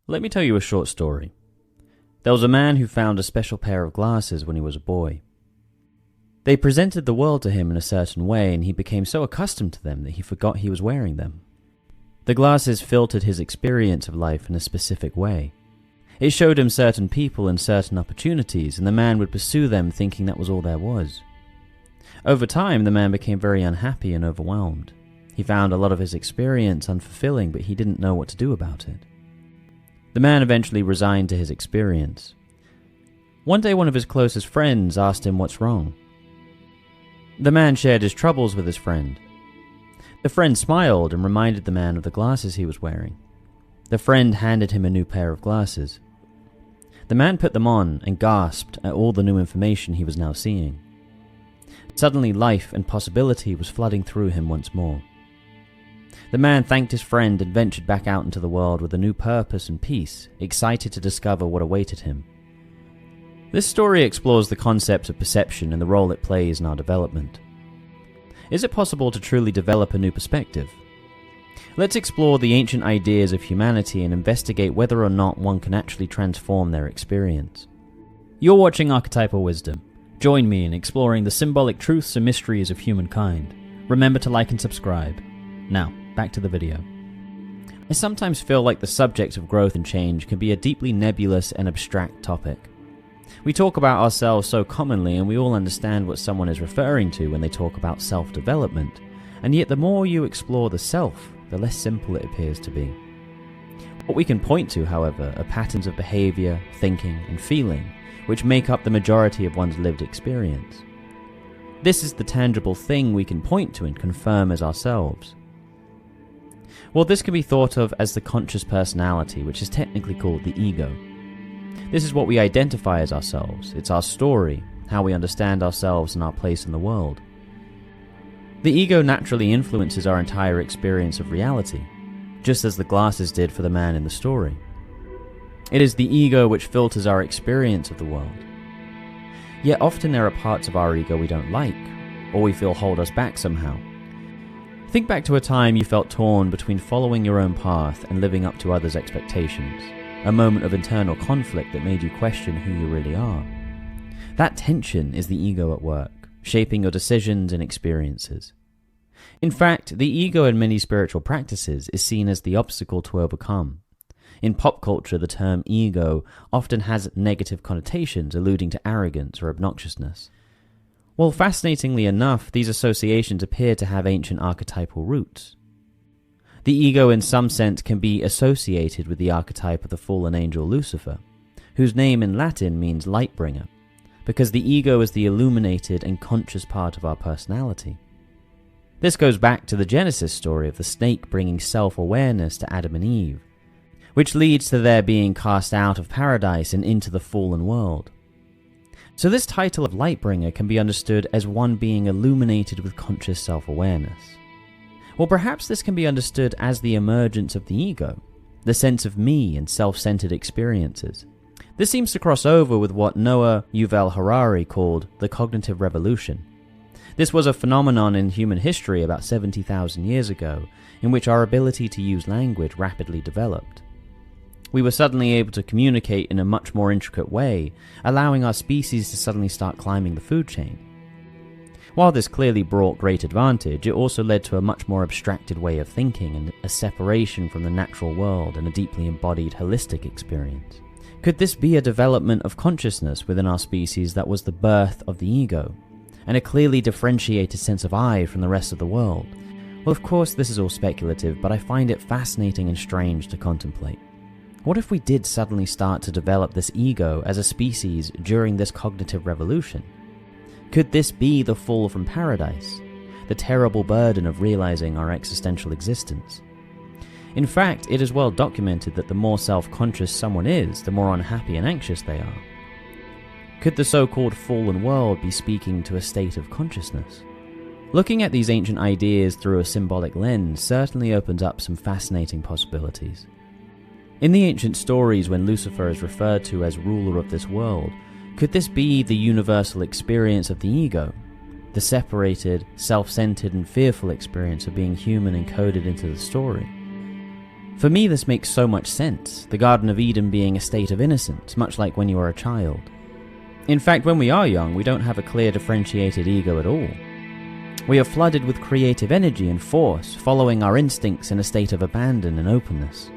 Let me tell you a short story. There was a man who found a special pair of glasses when he was a boy. They presented the world to him in a certain way, and he became so accustomed to them that he forgot he was wearing them. The glasses filtered his experience of life in a specific way. It showed him certain people and certain opportunities, and the man would pursue them thinking that was all there was. Over time, the man became very unhappy and overwhelmed. He found a lot of his experience unfulfilling, but he didn't know what to do about it. The man eventually resigned to his experience. One day, one of his closest friends asked him what's wrong. The man shared his troubles with his friend. The friend smiled and reminded the man of the glasses he was wearing. The friend handed him a new pair of glasses. The man put them on and gasped at all the new information he was now seeing. Suddenly, life and possibility was flooding through him once more. The man thanked his friend and ventured back out into the world with a new purpose and peace, excited to discover what awaited him. This story explores the concept of perception and the role it plays in our development. Is it possible to truly develop a new perspective? Let's explore the ancient ideas of humanity and investigate whether or not one can actually transform their experience. You're watching Archetypal Wisdom. Join me in exploring the symbolic truths and mysteries of humankind. Remember to like and subscribe. Now, back to the video. I sometimes feel like the subject of growth and change can be a deeply nebulous and abstract topic. We talk about ourselves so commonly, and we all understand what someone is referring to when they talk about self-development, and yet the more you explore the self, the less simple it appears to be. What we can point to, however, are patterns of behavior, thinking, and feeling, which make up the majority of one's lived experience. This is the tangible thing we can point to and confirm as ourselves. Well, this can be thought of as the conscious personality, which is technically called the ego. This is what we identify as ourselves. It's our story, how we understand ourselves and our place in the world. The ego naturally influences our entire experience of reality, just as the glasses did for the man in the story. It is the ego which filters our experience of the world. Yet often there are parts of our ego we don't like, or we feel hold us back somehow. Think back to a time you felt torn between following your own path and living up to others' expectations, a moment of internal conflict that made you question who you really are. That tension is the ego at work, shaping your decisions and experiences. In fact, the ego in many spiritual practices is seen as the obstacle to overcome. In pop culture, the term ego often has negative connotations, alluding to arrogance or obnoxiousness. Well, fascinatingly enough, these associations appear to have ancient archetypal roots. The ego in some sense can be associated with the archetype of the fallen angel Lucifer, whose name in Latin means light bringer, because the ego is the illuminated and conscious part of our personality. This goes back to the Genesis story of the snake bringing self-awareness to Adam and Eve, which leads to their being cast out of paradise and into the fallen world. So this title of Lightbringer can be understood as one being illuminated with conscious self-awareness. Well, perhaps this can be understood as the emergence of the ego, the sense of me and self-centered experiences. This seems to cross over with what Noah Yuval Harari called the cognitive revolution. This was a phenomenon in human history about 70,000 years ago, in which our ability to use language rapidly developed. We were suddenly able to communicate in a much more intricate way, allowing our species to suddenly start climbing the food chain. While this clearly brought great advantage, it also led to a much more abstracted way of thinking and a separation from the natural world and a deeply embodied holistic experience. Could this be a development of consciousness within our species that was the birth of the ego, and a clearly differentiated sense of I from the rest of the world? Well, of course this is all speculative, but I find it fascinating and strange to contemplate. What if we did suddenly start to develop this ego as a species during this cognitive revolution? Could this be the fall from paradise, the terrible burden of realizing our existential existence? In fact, it is well documented that the more self-conscious someone is, the more unhappy and anxious they are. Could the so-called fallen world be speaking to a state of consciousness? Looking at these ancient ideas through a symbolic lens certainly opens up some fascinating possibilities. In the ancient stories, when Lucifer is referred to as ruler of this world, could this be the universal experience of the ego, the separated, self-centered and fearful experience of being human encoded into the story? For me, this makes so much sense, the Garden of Eden being a state of innocence, much like when you are a child. In fact, when we are young, we don't have a clear differentiated ego at all. We are flooded with creative energy and force, following our instincts in a state of abandon and openness.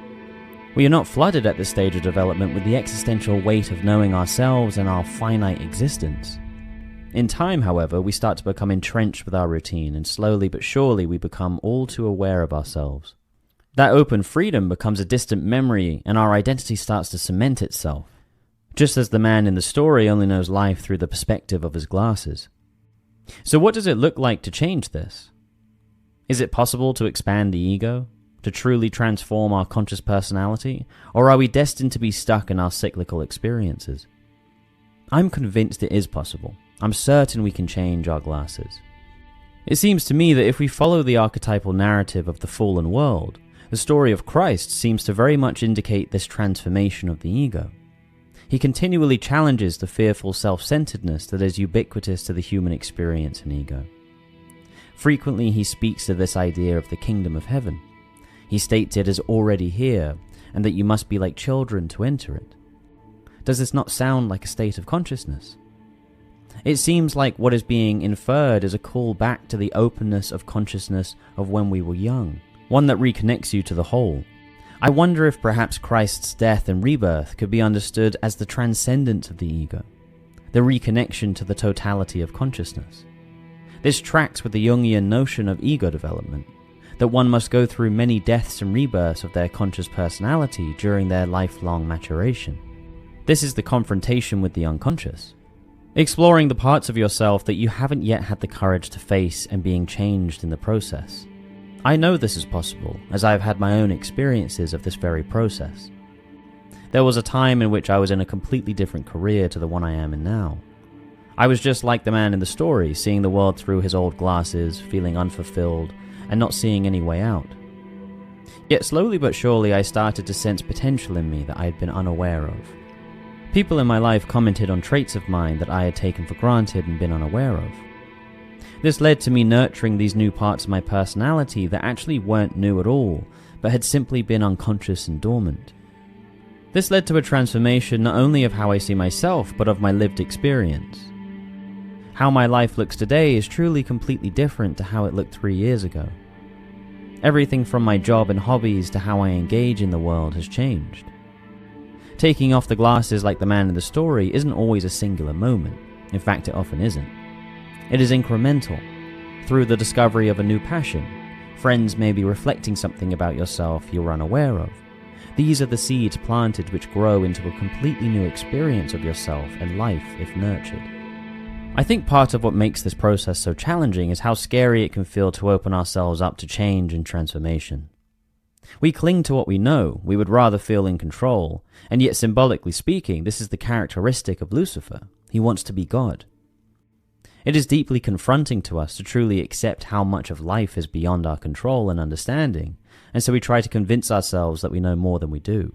We are not flooded at this stage of development with the existential weight of knowing ourselves and our finite existence. In time, however, we start to become entrenched with our routine, and slowly but surely we become all too aware of ourselves. That open freedom becomes a distant memory, and our identity starts to cement itself, just as the man in the story only knows life through the perspective of his glasses. So what does it look like to change this? Is it possible to expand the ego, to truly transform our conscious personality, or are we destined to be stuck in our cyclical experiences? I'm convinced it is possible. I'm certain we can change our glasses. It seems to me that if we follow the archetypal narrative of the fallen world, the story of Christ seems to very much indicate this transformation of the ego. He continually challenges the fearful self-centeredness that is ubiquitous to the human experience and ego. Frequently he speaks of this idea of the kingdom of heaven. He states it is already here, and that you must be like children to enter it. Does this not sound like a state of consciousness? It seems like what is being inferred is a call back to the openness of consciousness of when we were young, one that reconnects you to the whole. I wonder if perhaps Christ's death and rebirth could be understood as the transcendence of the ego, the reconnection to the totality of consciousness. This tracks with the Jungian notion of ego development, that one must go through many deaths and rebirths of their conscious personality during their lifelong maturation. This is the confrontation with the unconscious, exploring the parts of yourself that you haven't yet had the courage to face and being changed in the process. I know this is possible, as I have had my own experiences of this very process. There was a time in which I was in a completely different career to the one I am in now. I was just like the man in the story, seeing the world through his old glasses, feeling unfulfilled, and not seeing any way out. Yet slowly but surely I started to sense potential in me that I had been unaware of. People in my life commented on traits of mine that I had taken for granted and been unaware of. This led to me nurturing these new parts of my personality that actually weren't new at all, but had simply been unconscious and dormant. This led to a transformation not only of how I see myself, but of my lived experience. How my life looks today is truly completely different to how it looked 3 years ago. Everything from my job and hobbies to how I engage in the world has changed. Taking off the glasses like the man in the story isn't always a singular moment. In fact, it often isn't. It is incremental. Through the discovery of a new passion, friends may be reflecting something about yourself you're unaware of. These are the seeds planted which grow into a completely new experience of yourself and life if nurtured. I think part of what makes this process so challenging is how scary it can feel to open ourselves up to change and transformation. We cling to what we know, we would rather feel in control, and yet symbolically speaking, this is the characteristic of Lucifer. He wants to be God. It is deeply confronting to us to truly accept how much of life is beyond our control and understanding, and so we try to convince ourselves that we know more than we do.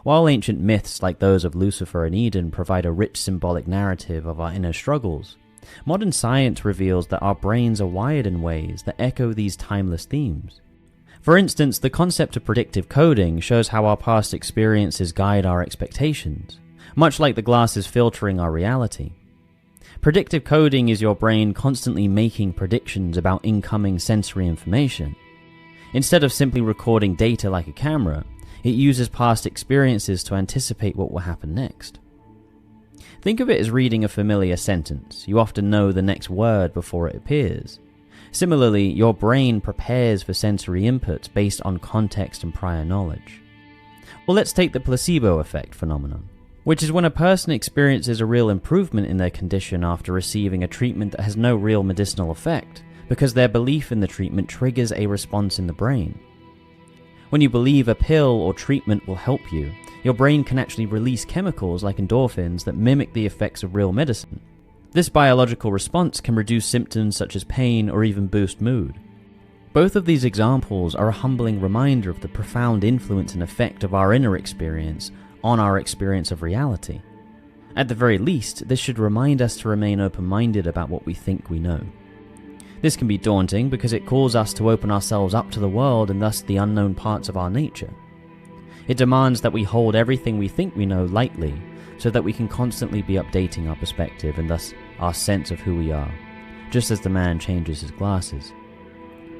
While ancient myths like those of Lucifer and Eden provide a rich symbolic narrative of our inner struggles, modern science reveals that our brains are wired in ways that echo these timeless themes. For instance, the concept of predictive coding shows how our past experiences guide our expectations, much like the glasses filtering our reality. Predictive coding is your brain constantly making predictions about incoming sensory information. Instead of simply recording data like a camera, it uses past experiences to anticipate what will happen next. Think of it as reading a familiar sentence. You often know the next word before it appears. Similarly, your brain prepares for sensory inputs based on context and prior knowledge. Well, let's take the placebo effect phenomenon, which is when a person experiences a real improvement in their condition after receiving a treatment that has no real medicinal effect, because their belief in the treatment triggers a response in the brain. When you believe a pill or treatment will help you, your brain can actually release chemicals like endorphins that mimic the effects of real medicine. This biological response can reduce symptoms such as pain or even boost mood. Both of these examples are a humbling reminder of the profound influence and effect of our inner experience on our experience of reality. At the very least, this should remind us to remain open-minded about what we think we know. This can be daunting because it calls us to open ourselves up to the world and thus the unknown parts of our nature. It demands that we hold everything we think we know lightly, so that we can constantly be updating our perspective and thus our sense of who we are, just as the man changes his glasses.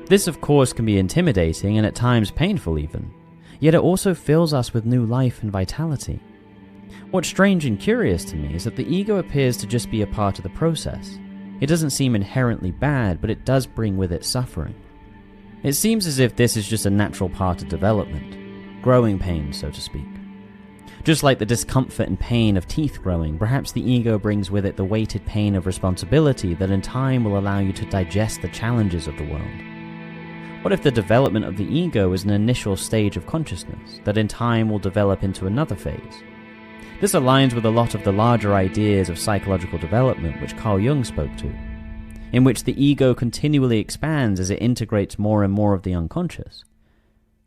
This, of course, can be intimidating and at times painful even, yet it also fills us with new life and vitality. What's strange and curious to me is that the ego appears to just be a part of the process. It doesn't seem inherently bad, but it does bring with it suffering. It seems as if this is just a natural part of development, growing pains, so to speak. Just like the discomfort and pain of teeth growing, perhaps the ego brings with it the weighted pain of responsibility that in time will allow you to digest the challenges of the world. What if the development of the ego is an initial stage of consciousness that in time will develop into another phase? This aligns with a lot of the larger ideas of psychological development which Carl Jung spoke to, in which the ego continually expands as it integrates more and more of the unconscious.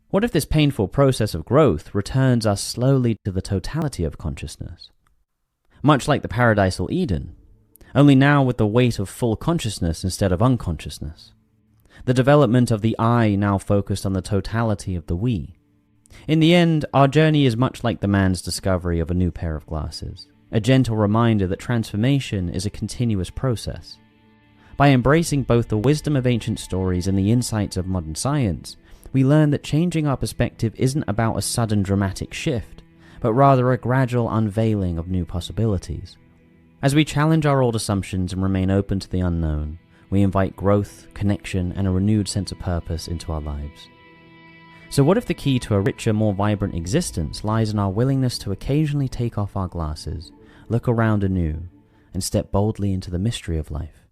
What if this painful process of growth returns us slowly to the totality of consciousness? Much like the paradisal Eden, only now with the weight of full consciousness instead of unconsciousness. The development of the I now focused on the totality of the we. In the end, our journey is much like the man's discovery of a new pair of glasses, a gentle reminder that transformation is a continuous process. By embracing both the wisdom of ancient stories and the insights of modern science, we learn that changing our perspective isn't about a sudden dramatic shift, but rather a gradual unveiling of new possibilities. As we challenge our old assumptions and remain open to the unknown, we invite growth, connection, and a renewed sense of purpose into our lives. So what if the key to a richer, more vibrant existence lies in our willingness to occasionally take off our glasses, look around anew, and step boldly into the mystery of life?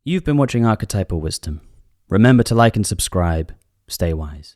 You've been watching Archetypal Wisdom. Remember to like and subscribe. Stay wise.